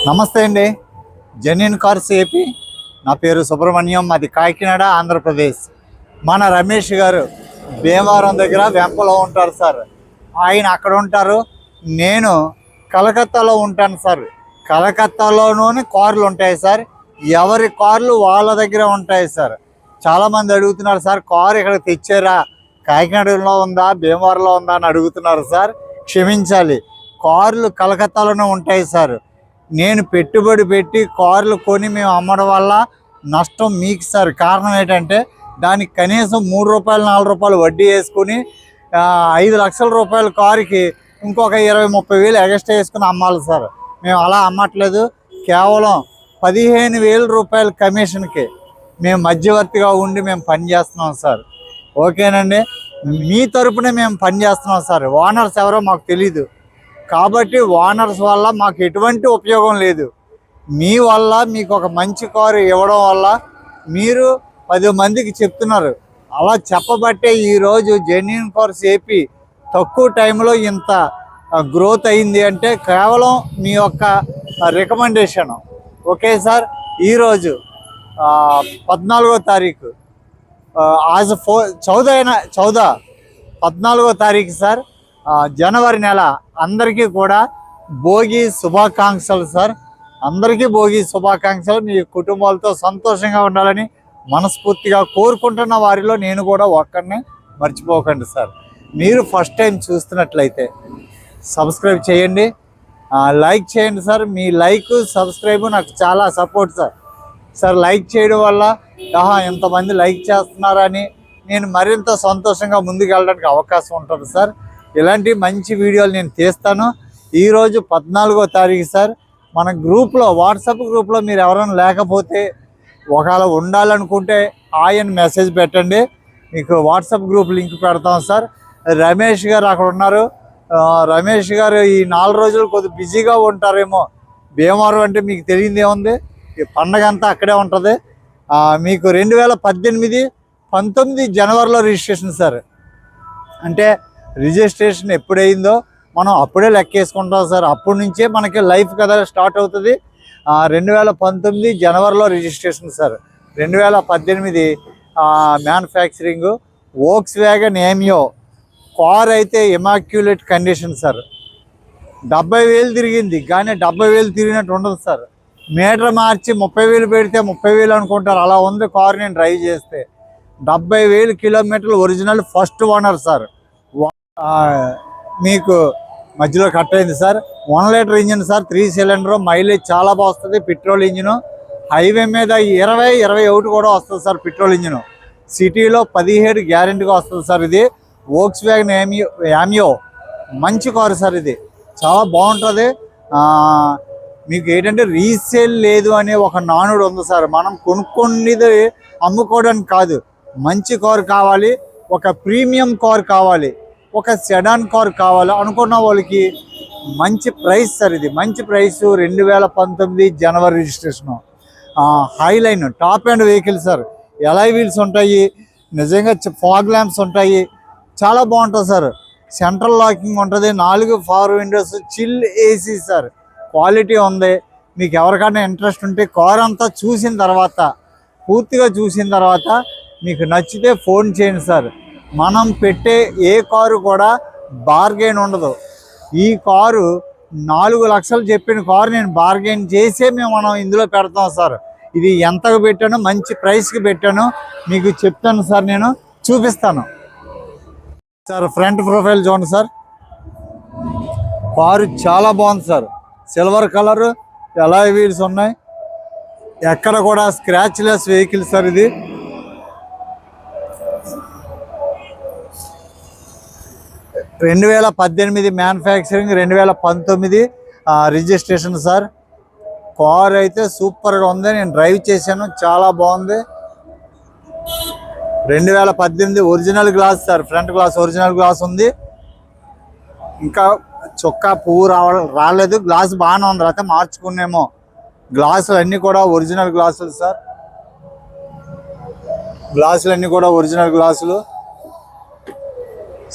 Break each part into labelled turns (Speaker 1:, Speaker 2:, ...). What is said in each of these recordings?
Speaker 1: నమస్తే అండి. Genuine cars AP. నా పేరు సుబ్రహ్మణ్యం, మాది కాకినాడ, ఆంధ్రప్రదేశ్. మన రమేష్ గారు భీమవరం దగ్గర వెంపలో ఉంటారు సార్. ఆయన అక్కడ ఉంటారు, నేను కలకత్తాలో ఉంటాను సార్. కలకత్తాలోనే కార్లు ఉంటాయి సార్. ఎవరి కార్లు వాళ్ళ దగ్గర ఉంటాయి సార్. చాలామంది అడుగుతున్నారు సార్, కారు ఇక్కడ తెచ్చారా, కాకినాడలో ఉందా, భీమవరంలో ఉందా అని అడుగుతున్నారు సార్. క్షమించాలి, కార్లు కలకత్తాలోనే ఉంటాయి సార్. నేను పెట్టుబడి పెట్టి కార్లు కొని మేము అమ్మడం వల్ల నష్టం మీకు సార్. కారణం ఏంటంటే దానికి కనీసం 3 రూపాయలు 4 రూపాయలు వడ్డీ వేసుకుని 5 లక్షల రూపాయల కారుకి ఇంకొక 20-30 వేలు ఎక్స్ట్రా వేసుకుని అమ్మాలి సార్. మేము అలా అమ్మట్లేదు. కేవలం 15,000 రూపాయల కమిషన్కి మేము మధ్యవర్తిగా ఉండి మేము పనిచేస్తున్నాం సార్. ఓకేనండి, మీ తరపునే మేము పనిచేస్తున్నాం సార్. ఓనర్స్ ఎవరో మాకు తెలీదు కాబట్టి ఓనర్స్ వల్ల మాకు ఎటువంటి ఉపయోగం లేదు. మీ వల్ల మీకు ఒక మంచి కారు ఇవ్వడం వల్ల మీరు 10 మందికి చెప్తున్నారు. అలా చెప్పబట్టే ఈరోజు జెన్యూన్ కార్స్ ఏపీ తక్కువ టైంలో ఇంత గ్రోత్ అయింది అంటే కేవలం మీ యొక్క రికమెండేషన్. ఓకే సార్, ఈరోజు 14వ తారీఖు ఆజ్ 14వ తారీఖు సార్, జనవరి నెల. అందరికీ కూడా భోగి శుభాకాంక్షలు సార్. అందరికీ భోగి శుభాకాంక్షలు. మీ కుటుంబాలతో సంతోషంగా ఉండాలని మనస్ఫూర్తిగా కోరుకుంటున్న వారిలో నేను కూడా ఒక్కడిని. మర్చిపోకండి సార్. మీరు ఫస్ట్ టైం చూస్తున్నట్లయితే సబ్స్క్రైబ్ చేయండి, లైక్ చేయండి సార్. మీ లైక్ సబ్స్క్రైబ్ నాకు చాలా సపోర్ట్ సార్. సార్ లైక్ చేయడం వల్ల ఎంతమంది లైక్ చేస్తున్నారని నేను మరింత సంతోషంగా ముందుకు వెళ్ళడానికి అవకాశం ఉంటుంది సార్. ఇలాంటి మంచి వీడియోలు నేను తీస్తాను. ఈరోజు 14వ తారీఖు సార్. మన గ్రూప్లో, వాట్సాప్ గ్రూప్లో మీరు ఎవరైనా లేకపోతే, ఒకవేళ ఉండాలనుకుంటే ఆయన మెసేజ్ పెట్టండి, మీకు వాట్సాప్ గ్రూప్ లింక్ పెడతాం సార్. రమేష్ గారు అక్కడ ఉన్నారు. రమేష్ గారు ఈ 4 రోజులు కొద్దిగా బిజీగా ఉంటారేమో. భీమవరం అంటే మీకు తెలియదు ఏముంది, ఈ పండగ అంతా అక్కడే ఉంటుంది. మీకు 2018-19 జనవరిలో రిజిస్ట్రేషన్ సార్. అంటే రిజిస్ట్రేషన్ ఎప్పుడైందో మనం అప్పుడే లెక్కేసుకుంటాం సార్. అప్పటి నుంచే మనకి లైఫ్ కదా స్టార్ట్ అవుతుంది. 2019 జనవరిలో registration sir. 2018 manufacturing. Volkswagen Ameo car అయితే ఇమాక్యులేట్ కండిషన్ సార్. 70,000 తిరిగింది, కానీ 70,000 తిరిగినట్టు ఉండదు సార్. మీటర్ మార్చి 30,000 పెడితే 30,000 అనుకుంటారు. అలా ఉంది కారు. నేను డ్రైవ్ చేస్తే 70,000 కిలోమీటర్లు ఒరిజినల్ ఫస్ట్ ఓనర్ సార్. మీకు మధ్యలో కట్ అయింది sir. 1 litre engine sir, 3 cylinder. Mileage చాలా బాగా వస్తుంది. Petrol engine. హైవే మీద 20-21 కూడా వస్తుంది సార్ పెట్రోల్ ఇంజిన్. సిటీలో 17 గ్యారెంటీగా వస్తుంది సార్. ఇది వోక్స్ వ్యాగన్ యామియో మంచి కారు సార్. ఇది చాలా బాగుంటుంది. మీకు ఏంటంటే రీసేల్ లేదు అనే ఒక నానుడు ఉంది సార్. మనం కొనుక్కునేది అమ్ముకోవడానికి కాదు. మంచి కారు కావాలి, ఒక ప్రీమియం కార్ కావాలి, ఒక సెడాన్ కార్ కావాలి అనుకున్న వాళ్ళకి మంచి ప్రైస్ సార్. ఇది మంచి ప్రైస్. 2019 జనవరి registration. Highline top and vehicle sir. Alloy wheels ఉంటాయి, నిజంగా ఫాగ్ ల్యాంప్స్ ఉంటాయి. చాలా బాగుంటుంది సార్. సెంట్రల్ లాకింగ్ ఉంటుంది. 4 power Windows, chill AC sir. Quality ఉంది. మీకు ఎవరికైనా ఇంట్రెస్ట్ ఉంటే కార్ అంతా చూసిన తర్వాత, పూర్తిగా చూసిన తర్వాత మీకు నచ్చితే ఫోన్ చేయండి సార్. మనం పెట్టే ఏ కారు కూడా బార్గెన్ ఉండదు. ఈ కారు 4 లక్షలు చెప్పిన కారు నేను బార్గెన్ చేసే మనం ఇందులో పెడతాం సార్. ఇది ఎంతకు పెట్టానో, మంచి ప్రైస్కి పెట్టాను, మీకు చెప్తాను సార్. నేను చూపిస్తాను సార్. ఫ్రంట్ ప్రొఫైల్ చూడండి సార్. కారు చాలా బాగుంది sir. Silver colour, alloy wheels ఉన్నాయి. ఎక్కడ కూడా స్క్రాచ్ లెస్ వెహికల్ సార్. ఇది 2018 మ్యానుఫ్యాక్చరింగ్, 2019 రిజిస్ట్రేషన్ సార్. కార్ అయితే సూపర్గా ఉంది. నేను డ్రైవ్ చేశాను, చాలా బాగుంది. 2018 original glass sir. Front glass original glass ఉంది. ఇంకా చొక్కా పువ్వు రాలేదు. గ్లాస్ బాగానే ఉంది, అయితే మార్చుకునేమో. గ్లాసులు అన్నీ కూడా ఒరిజినల్ గ్లాసులు సార్. గ్లాసులు అన్నీ కూడా ఒరిజినల్ గ్లాసులు.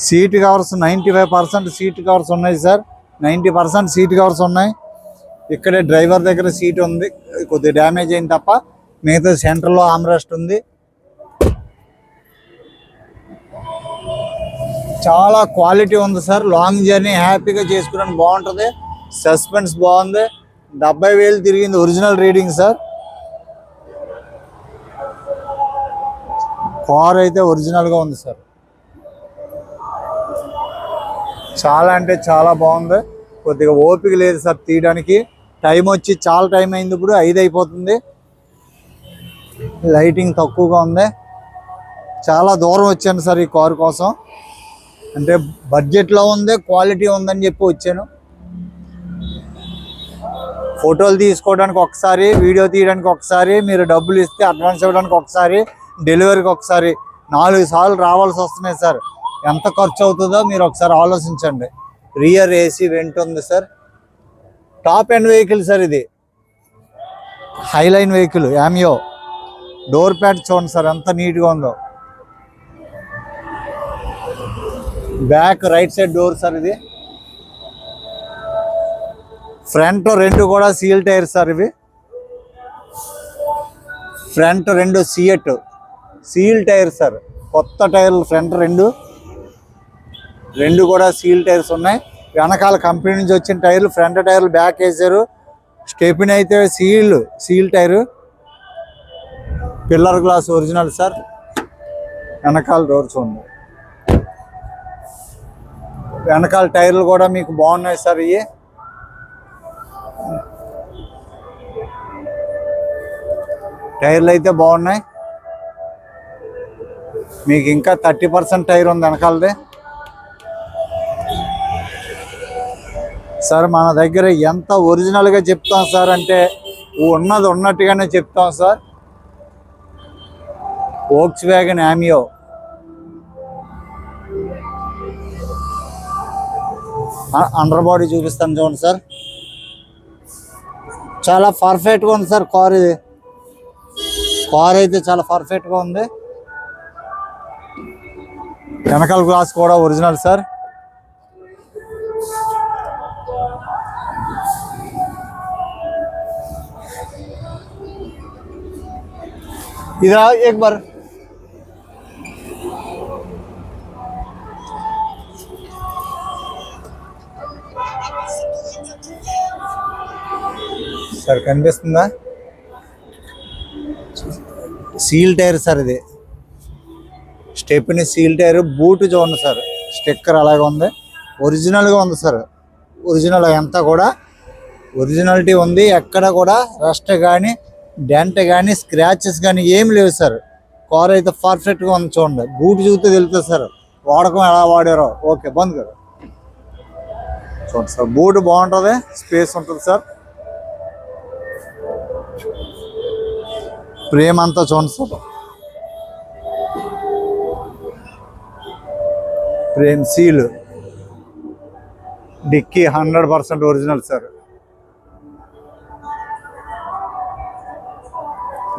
Speaker 1: సీట్ కవర్స్ 95% సీట్ కవర్స్ ఉన్నాయి సార్. 90% సీట్ కవర్స్ ఉన్నాయి. ఇక్కడే డ్రైవర్ దగ్గర సీట్ ఉంది, కొద్దిగా డ్యామేజ్ అయింది తప్ప మిగతా సెంటర్లో ఆమ్రెస్ట్ ఉంది. చాలా క్వాలిటీ ఉంది సార్. లాంగ్ జర్నీ హ్యాపీగా చేసుకోవడానికి బాగుంటుంది. సస్పెన్స్ బాగుంది. 70,000 తిరిగింది. Original reading sir. కార్ అయితే ఒరిజినల్గా ఉంది సార్. చాలా అంటే చాలా బాగుంది. కొద్దిగా ఓపిక లేదు సార్ తీయడానికి. టైం వచ్చి చాలా టైం అయింది, ఇప్పుడు 5 అయిపోతుంది. లైటింగ్ తక్కువగా ఉంది. చాలా దూరం వచ్చాను సార్ ఈ కారు కోసం. అంటే బడ్జెట్లో ఉంది, క్వాలిటీ ఉందని చెప్పి వచ్చాను. ఫోటోలు తీసుకోవడానికి ఒకసారి, వీడియో తీయడానికి ఒకసారి, మీరు డబ్బులు ఇస్తే అడ్వాన్స్ ఇవ్వడానికి ఒకసారి, డెలివరీకి ఒకసారి 4 సార్లు రావాల్సి వస్తున్నాయి సార్. ఎంత ఖర్చు అవుతుందో మీరు ఒకసారి ఆలోచించండి. రియర్ ఏసీ వెంట్ ఉంది sir. Top end vehicle sir ఇది. Highline vehicle Ameo. Door pad చూడండి సార్ ఎంత నీట్గా ఉందో. Back right side door sir ఇది. ఫ్రంట్ 2 కూడా సీల్ టైర్ సార్ ఇవి. Front 2 Ceat seal tyre sir. కొత్త టైర్లు ఫ్రంట్ 2 కూడా సీల్ టైర్స్ ఉన్నాయి. వెనకాల కంపెనీ నుంచి వచ్చిన టైర్లు, ఫ్రంట్ టైర్లు బ్యాక్ వేసారు. స్టెపిన్ అయితే seal tyre. Pillar glass original sir. వెనకాల డోర్స్ ఉంది. వెనకాల టైర్లు కూడా మీకు బాగున్నాయి సార్. ఇవి టైర్లు అయితే బాగున్నాయి. మీకు ఇంకా 30% టైర్ ఉంది వెనకాలది సార్. మన దగ్గర ఎంత ఒరిజినల్గా చెప్తాం సార్ అంటే ఉన్నది ఉన్నట్టుగానే చెప్తాం సార్. వోక్స్వ్యాగన్ యామియో. అండర్ బాడీ చూపిస్తాను చూడండి సార్. చాలా పర్ఫెక్ట్గా ఉంది సార్ కార్. ఇది కార్ అయితే చాలా పర్ఫెక్ట్గా ఉంది. వెనకాల గ్లాస్ కూడా ఒరిజినల్ సార్. ఇదా एक बार సార్ కనిపిస్తుందా? సీల్ టైర్ సార్ ఇది. Stepney seal tyre. బూట్ చూడండి సార్. స్టిక్కర్ అలాగే ఉంది. ఒరిజినల్గా ఉంది సార్. ఒరిజినల్ అంతా కూడా ఒరిజినాలిటీ ఉంది. ఎక్కడ కూడా రస్ట్ కానీ, డెంట్ కానీ, స్క్రాచెస్ కానీ ఏం లేవు సార్. కార్ అయితే పర్ఫెక్ట్గా ఉంది చూడండి. బూట్ చూస్తే తెలుస్తుంది సార్ వాడకం ఎలా వాడారో. ఓకే బంద్ కదా చూడండి సార్. బూట్ బాగుంటుంది, స్పేస్ ఉంటుంది సార్. ఫ్రేమ్ అంతా చూడండి sir. Frame seal. Dickey 100% original sir.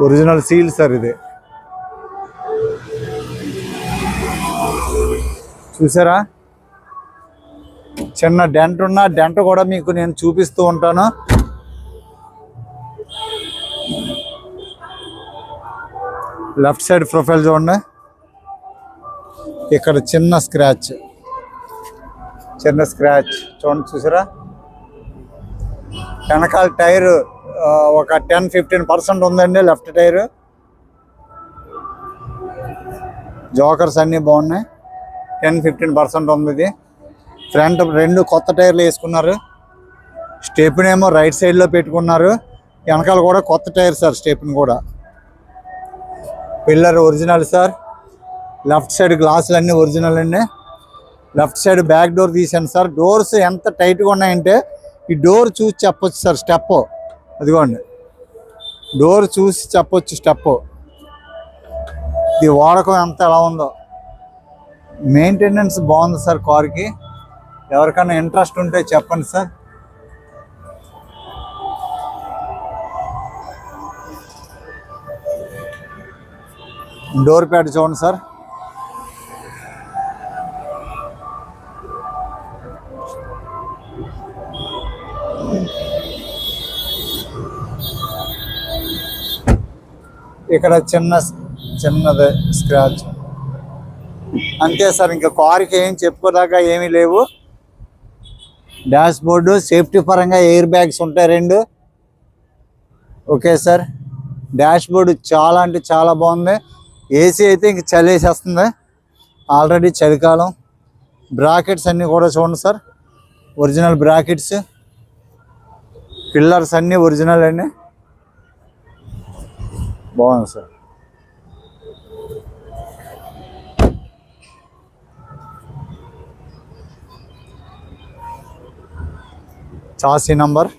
Speaker 1: Original seal sir ఇది. చూసారా? చిన్న డెంట్ ఉన్న డెంట్ కూడా మీకు నేను చూపిస్తూ ఉంటాను. లెఫ్ట్ సైడ్ ప్రొఫైల్ చూడండి. ఇక్కడ చిన్న స్క్రాచ్ చూడండి. చూసారా? వెనకాల టైరు ఒక 10-15% ఉందండి లెఫ్ట్ టైరు. జోకర్స్ అన్నీ బాగున్నాయి. 10-15% ఉంది ఇది. ఫ్రంట్ 2 కొత్త టైర్లు వేసుకున్నారు. స్టెప్ని ఏమో రైట్ సైడ్లో పెట్టుకున్నారు. వెనకాల కూడా కొత్త టైర్ సార్. స్టెప్ని కూడా. Pillar original sir. Left side గ్లాసులు అన్నీ ఒరిజినల్ అండి. లెఫ్ట్ సైడ్ బ్యాక్ డోర్ తీసాను సార్. డోర్స్ ఎంత టైట్గా ఉన్నాయంటే ఈ డోర్ చూసి చెప్పొచ్చు సార్. స్టెప్ అదిగోండి. డోర్ చూసి చెప్పొచ్చు స్టెప్. ఇది వాడకం ఎంత ఎలా ఉందో. మెయింటెనెన్స్ బాగుంది సార్ కార్కి. ఎవరికైనా ఇంట్రెస్ట్ ఉంటే చెప్పండి సార్. డోర్ ప్యాడ్ చూడండి సార్. ఇక్కడ చిన్నది స్క్రాచ్ అంతే సార్. ఇంకా కార్కి ఏం చెప్పుకోదాకా ఏమీ లేవు. డాష్ బోర్డు సేఫ్టీ పరంగా ఎయిర్ బ్యాగ్స్ ఉంటాయి 2. Okay sir. డాష్ బోర్డు చాలా అంటే చాలా బాగుంది. ఏసీ అయితే ఇంక చలి వేసేస్తుంది, ఆల్రెడీ చలికాలం. బ్రాకెట్స్ అన్నీ కూడా చూడండి సార్, ఒరిజినల్ బ్రాకెట్స్. పిల్లర్స్ అన్నీ ఒరిజినల్ అండి, బాగుంది sir. Chassis number,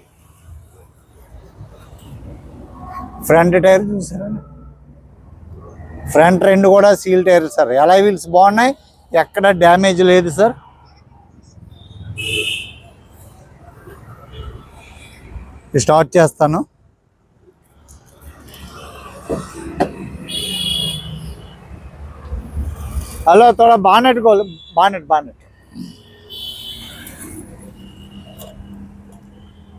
Speaker 1: front tyre చూసారండి, ఫ్రంట్ 2 కూడా seal tyre sir. Alloy wheels బాగున్నాయి, ఎక్కడ డ్యామేజ్ లేదు సార్. స్టార్ట్ చేస్తాను. హలో, थोड़ा బానెట్ కోలు, బానెట్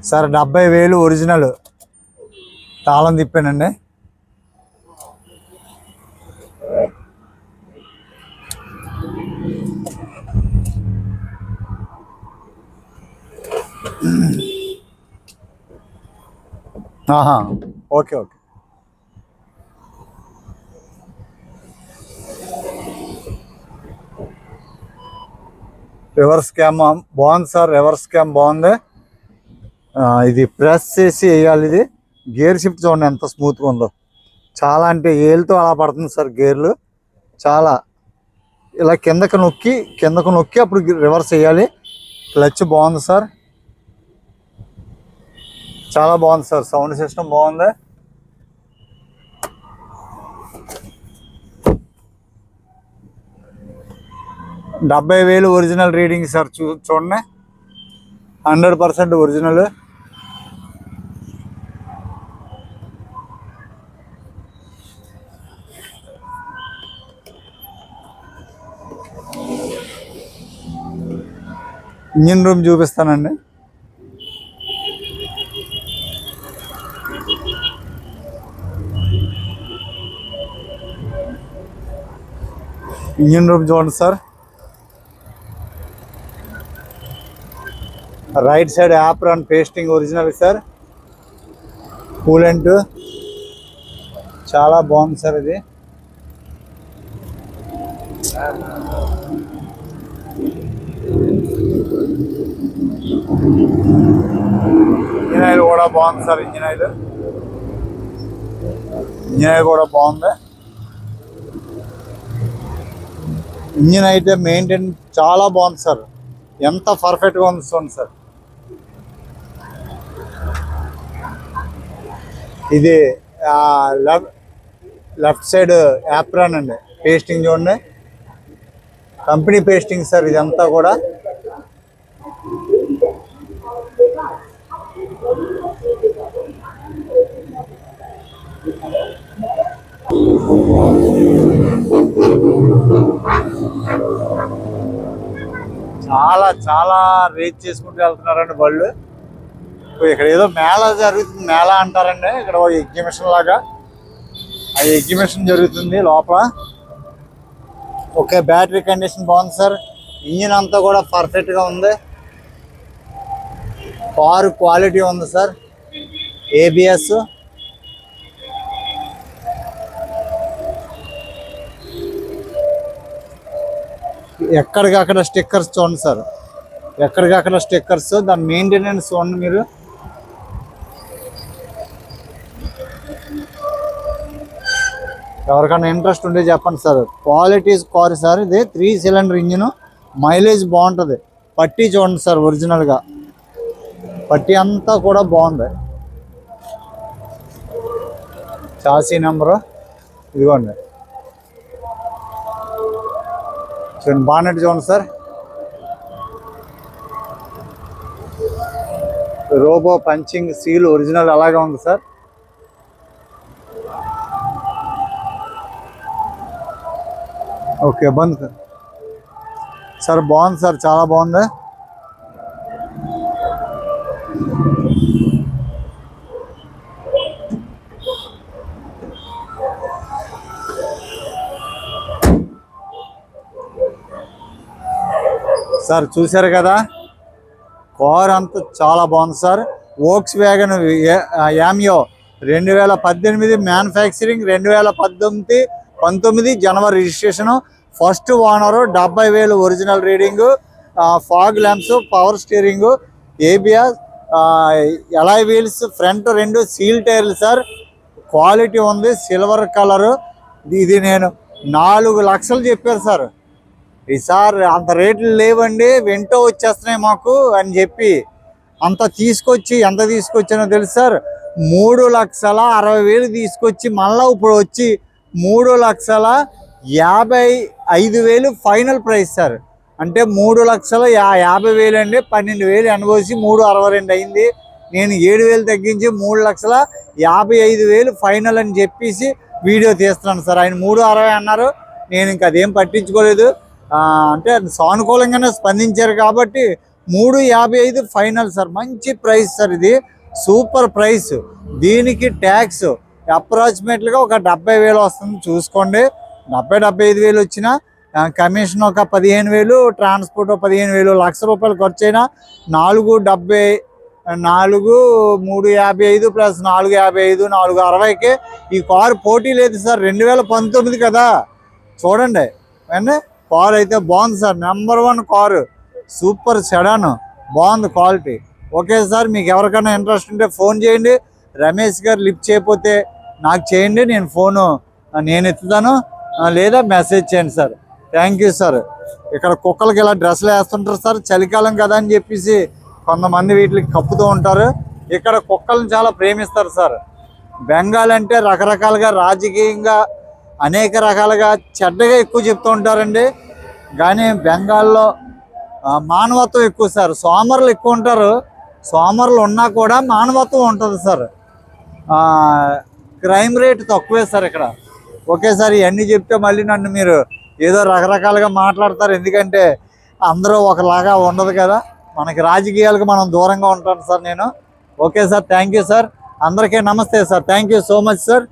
Speaker 1: సార్. 70,000 ఒరిజినల్ తాళం తిప్పానండి. ఓకే. రివర్స్ క్యామ్ బాగుంది సార్, రివర్స్ క్యామ్ బాగుంది. ఇది ప్రెస్ చేసి వేయాలి. ఇది గేర్ షిఫ్ట్ చూడండి ఎంత స్మూత్గా ఉందో, చాలా అంటే ఏళ్ళతో అలా పడుతుంది సార్ గేర్లు. చాలా ఇలా కిందకు నొక్కి అప్పుడు రివర్స్ వేయాలి. క్లచ్ బాగుంది సార్, చాలా బాగుంది సార్. సౌండ్ సిస్టమ్ బాగుంది. $70,000 ఒరిజినల్ రీడింగ్ సార్. చూడండి 100% ఒరిజినల్. ఇంజిన్ రూమ్ చూపిస్తానండి. ఇంజిన్ రూమ్ చూడండి sir. Right side apron pasting original sir. Coolant చాలా బాగుంది సార్. ఇది ఇంజిన్ ఆయిల్ కూడా బాగుంది సార్. ఇంజిన్ ఆయిల్ కూడా బాగుంది. ఇంజిన్ అయితే మెయింటైన్ చాలా బాగుంది సార్, ఎంత పర్ఫెక్ట్గా ఉంది చూడండి సార్. ఇది లెఫ్ట్ సైడ్ యాప్రాన్ అండి, పేస్టింగ్ చూడండి, కంపెనీ పేస్టింగ్ సార్ ఇదంతా కూడా. చాలా రేట్ చేసుకుంటూ వెళ్తున్నారండి బళ్ళు. ఇక్కడ ఏదో మేళా జరుగుతుంది, మేళా అంటారండి. ఇక్కడ ఎగ్జిబిషన్ లాగా ఆ ఎగ్జిబిషన్ జరుగుతుంది లోపల. ఓకే, బ్యాటరీ కండిషన్ బాగుంది సార్. ఇంజిన్ అంతా కూడా పర్ఫెక్ట్గా ఉంది. కారు క్వాలిటీ ఉంది సార్. ఏబిఎస్ ఎక్కడికక్కడ స్టిక్కర్స్ చూడండి సార్, ఎక్కడికక్కడ స్టిక్కర్స్. దాని మెయింటెనెన్స్ చూడండి మీరు. ఎవరికైనా ఇంట్రెస్ట్ ఉంటే చెప్పండి సార్. క్వాలిటీ కారు సార్ ఇది. 3 సిలిండర్ ఇంజిన్, మైలేజ్ బాగుంటుంది. పట్టీ చూడండి సార్, ఒరిజినల్గా పట్టీ అంతా కూడా బాగుంది. చాసీ నెంబరు ఇదిగోండి. చూడండి బానెట్ చూడండి sir. Robo punching seal original అలాగే ఉంది సార్. ఓకే, బంద్ సార్. బాగుంది సార్, చాలా బాగుంది. సార్ చూశారు కదా, కార్ అంతా చాలా బాగుంది sir. Volkswagen Ameo 2018 manufacturing, 2019 జనవరి registration. First owner, 70,000 original reading, fog lamps, power steering, ABS, alloy wheels, front 2 seal టైర్లు సార్. క్వాలిటీ ఉంది, సిల్వర్ కలరు. ఇది నేను 4 లక్షలు చెప్పారు సార్. ఈసారి అంత రేట్లు లేవండి, వెంటో వచ్చేస్తున్నాయి మాకు అని చెప్పి అంత తీసుకొచ్చి, ఎంత తీసుకొచ్చానో తెలుసు సార్, 3,60,000 తీసుకొచ్చి మళ్ళీ ఇప్పుడు వచ్చి 3,55,000 ఫైనల్ ప్రైస్ సార్. అంటే 3,50,000 అండి, 12,000 ఎనబోసి 3,62 అయింది. నేను 7,000 తగ్గించి 3,55,000 ఫైనల్ అని చెప్పేసి వీడియో తీస్తున్నాను సార్. ఆయన 3,60 అన్నారు, నేను ఇంకా అదేం పట్టించుకోలేదు. అంటే సానుకూలంగానే స్పందించారు కాబట్టి 3,55 ఫైనల్ సార్. మంచి ప్రైస్ సార్, ఇది సూపర్ ప్రైస్. దీనికి ట్యాక్స్ అప్రాక్సిమేట్గా ఒక 70,000 వస్తుంది చూసుకోండి. 75,000 వచ్చిన కమిషన్ ఒక 15,000, ట్రాన్స్పోర్ట్ 15,000, ₹1,00,000 ఖర్చు అయినా 355 ప్లస్ 455, 460కే ఈ కారు పోటీ లేదు సార్. 2019 కదా, చూడండి అండి. కారు అయితే బాగుంది sir, number 1 car, super sedan, బాగుంది క్వాలిటీ. ఓకే సార్, మీకు ఎవరికైనా ఇంట్రెస్ట్ ఉంటే ఫోన్ చేయండి. రమేష్ గారు లిఫ్ట్ చేయకపోతే నాకు చేయండి, నేను ఫోను నేను ఎత్తుతాను, లేదా మెసేజ్ చేయండి సార్. Thank you sir. ఇక్కడ కుక్కలకి ఇలా డ్రెస్సులు వేస్తుంటారు సార్, చలికాలం కదా అని చెప్పేసి కొంతమంది వీటికి కప్పుతూ ఉంటారు. ఇక్కడ కుక్కలను చాలా ప్రేమిస్తారు సార్. బెంగాల్ అంటే రకరకాలుగా రాజకీయంగా అనేక రకాలుగా చెడ్డగా ఎక్కువ చెప్తూ ఉంటారండి. కానీ బెంగాల్లో మానవత్వం ఎక్కువ సార్. సోమరులు ఎక్కువ ఉంటారు, సోమరులు ఉన్నా కూడా మానవత్వం ఉంటుంది సార్. క్రైమ్ రేట్ తక్కువే సార్ ఇక్కడ. ఓకే సార్, ఇవన్నీ చెప్తే మళ్ళీ నన్ను మీరు ఏదో రకరకాలుగా మాట్లాడతారు, ఎందుకంటే అందరూ ఒకలాగా ఉండదు కదా, మనకి రాజకీయాలకు మనం దూరంగా ఉంటాను సార్ నేను. Okay sir, thank you sir. అందరికీ నమస్తే sir. Thank you so much sir.